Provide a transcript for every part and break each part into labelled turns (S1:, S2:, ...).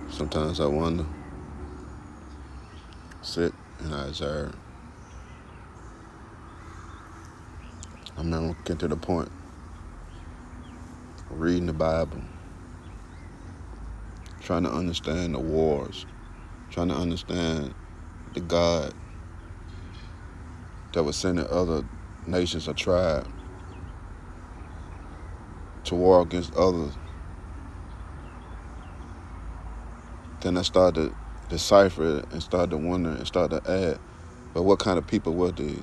S1: Sometimes I wonder, sit and I observe. I'm not getting to the point of reading the Bible, trying to understand the wars, trying to understand the God that was sending other nations or tribes to war against others. Then I started to decipher it and started to wonder and started to add, but what kind of people were these?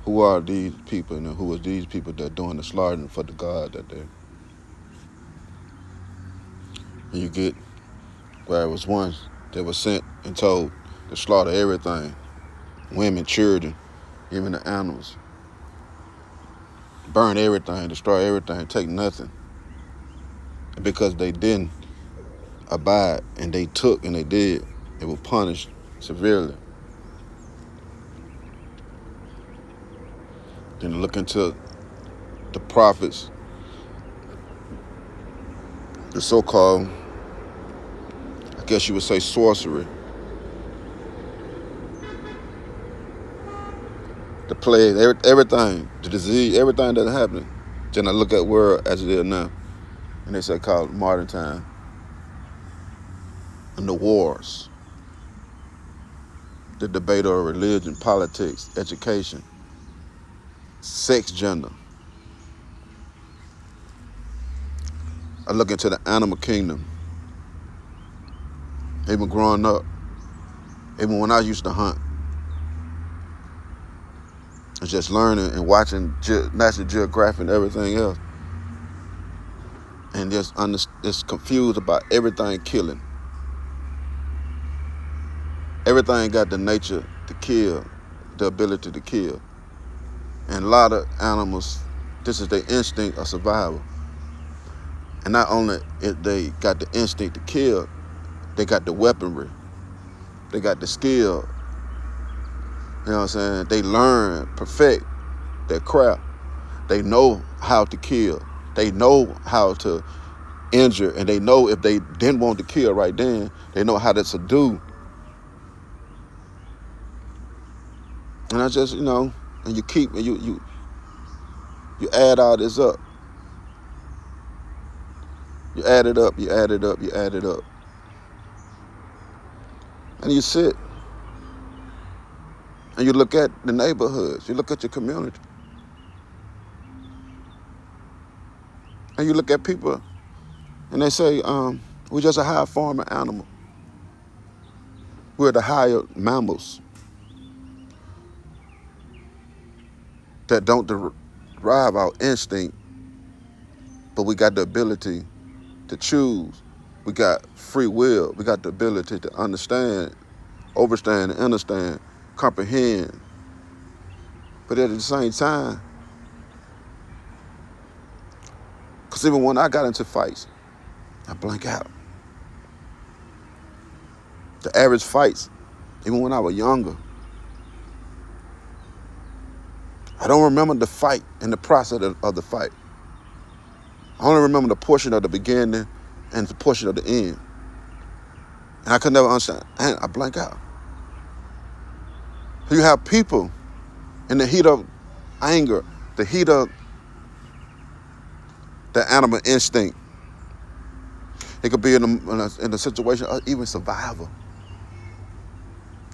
S1: Who are these people and who are these people that are doing the slaughtering for the God that they? And you get where it was ones that was sent and told to slaughter everything, women, children, even the animals, burn everything, destroy everything, take nothing. And because they didn't abide and they took and they did, they were punished severely. Then look into the prophets, the so-called, I guess you would say, sorcery, the plague, everything, the disease, everything that happened. Then I look at the world as it is now, and they say called modern time, and the wars, the debate of religion, politics, education, sex, gender. I look into the animal kingdom. Even growing up, even when I used to hunt, and just learning and watching National Geographic and everything else, and just confused about everything killing. Everything got the nature to kill, the ability to kill. And a lot of animals, this is their instinct of survival. And not only if they got the instinct to kill, they got the weaponry. They got the skill. You know what I'm saying? They learn, perfect their craft. They know how to kill. They know how to injure. And they know if they didn't want to kill right then, they know how to subdue. And I just, and you keep, you add all this up. You add it up, you add it up, you add it up. And you sit and you look at the neighborhoods, you look at your community. And you look at people and they say, we're just a high farming animal. We're the higher mammals that don't derive our instinct, but we got the ability to choose. We got free will. We got the ability to understand, overstand, and understand, comprehend. But at the same time, because even when I got into fights, I blank out. The average fights, even when I was younger, I don't remember the fight and the process of the fight. I only remember the portion of the beginning and the portion of the end. And I could never understand. And I blank out. You have people in the heat of anger, the heat of the animal instinct. It could be in a situation of even survival.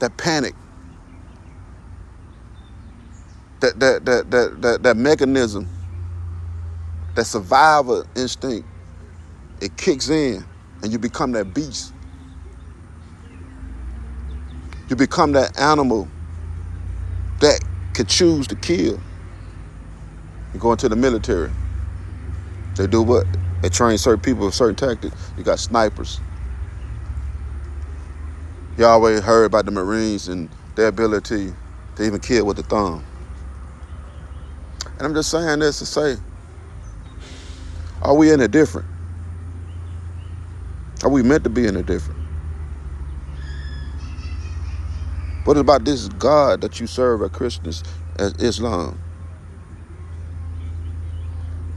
S1: That panic. That mechanism, that survival instinct, it kicks in and you become that beast. You become that animal that could choose to kill. You go into the military. They do what? They train certain people with certain tactics. You got snipers. You always heard about the Marines and their ability to even kill with the thumb. And I'm just saying this to say, are we any different? Are we meant to be any different? What about this God that you serve at Christmas, as Islam?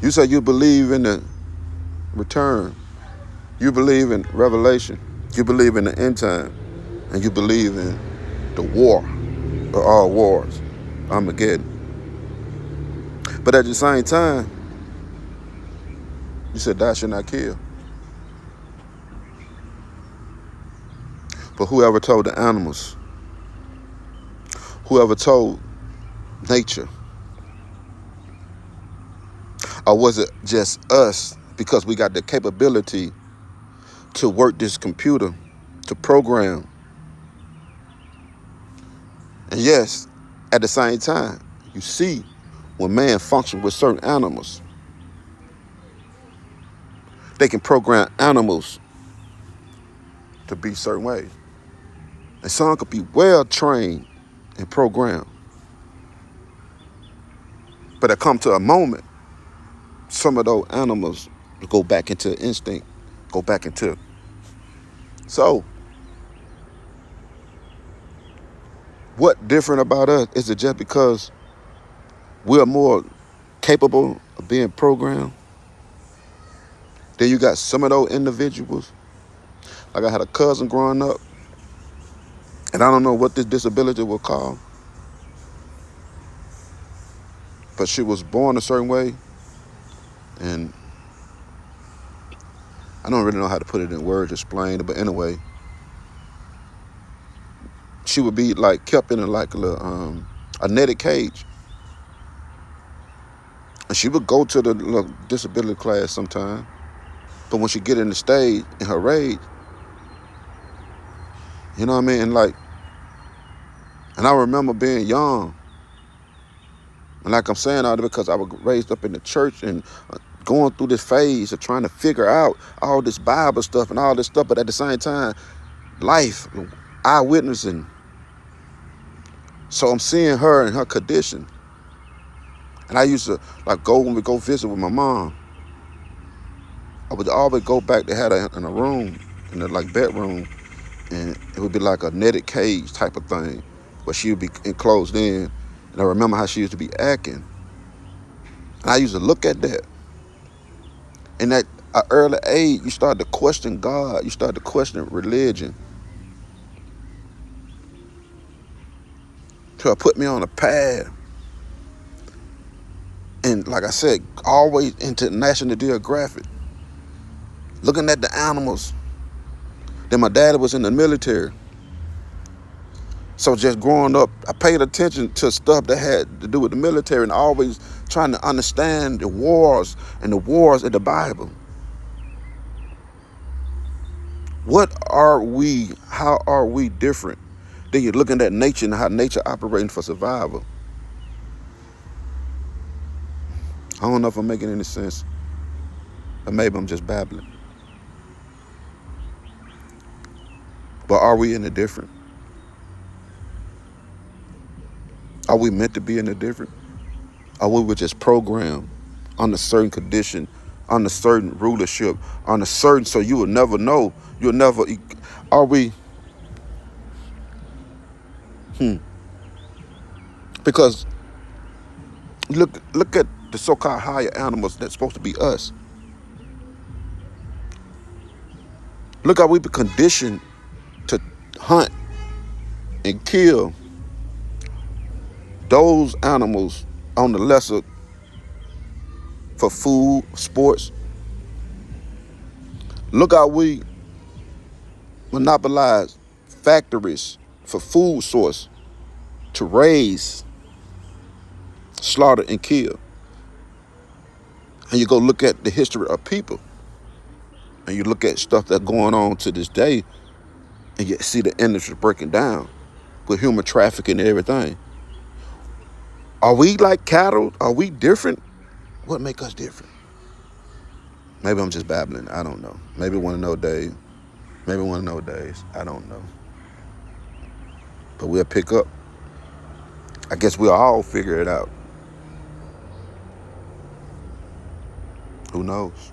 S1: You say you believe in the return You believe in Revelation. You believe in the end time. And you believe in the war of all wars, Armageddon. But at the same time, you said thou shalt not kill. But whoever told the animals, whoever told nature, or was it just us because we got the capability to work this computer, to program? And yes, at the same time, you see when man functions with certain animals, they can program animals to be certain ways. And some could be well trained and programmed. But it come to a moment, some of those animals go back into instinct, go back into. So, what different about us? Is it just because we're more capable of being programmed? Then you got some of those individuals. Like I had a cousin growing up, and I don't know what this disability will call, but she was born a certain way, and I don't really know how to put it in words, explain it, but anyway, she would be like kept in a netted cage. And she would go to the disability class sometime, but when she get in the stage in her rage, you know what I mean? And I remember being young, and like I'm saying all that because I was raised up in the church and going through this phase of trying to figure out all this Bible stuff and all this stuff, but at the same time, life, eyewitnessing. So I'm seeing her in her condition. And I used to when we go visit with my mom, I would always go back. They had her in a room, in the bedroom, and it would be like a netted cage type of thing, where she would be enclosed in. And I remember how she used to be acting. And I used to look at that. And at an early age, you start to question God. You start to question religion. So it put me on a path. And like I said, always into National Geographic. Looking at the animals. Then my dad was in the military. So just growing up, I paid attention to stuff that had to do with the military and always trying to understand the wars and the wars in the Bible. What are we? How are we different? Then you're looking at nature and how nature operating for survival. I don't know if I'm making any sense. Or maybe I'm just babbling. But are we in the different? Are we meant to be in the different? Or we were just programmed on a certain condition, on a certain rulership, on a certain, so you will never know. You'll never, are we? Because look at the so-called higher animals that's supposed to be us. Look how we be conditioned to hunt and kill those animals on the lesser for food, sports. Look how we monopolize factories for food source to raise, slaughter, and kill. And you go look at the history of people, and you look at stuff that's going on to this day, and you see the industry breaking down with human trafficking and everything. Are we like cattle? Are we different? What make us different? Maybe I'm just babbling. I don't know. Maybe one of those days. Maybe one of those days. I don't know. But we'll pick up. I guess we'll all figure it out. Who knows?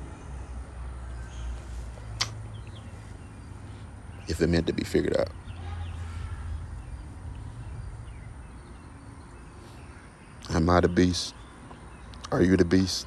S1: If it meant to be figured out. Am I the beast? Are you the beast?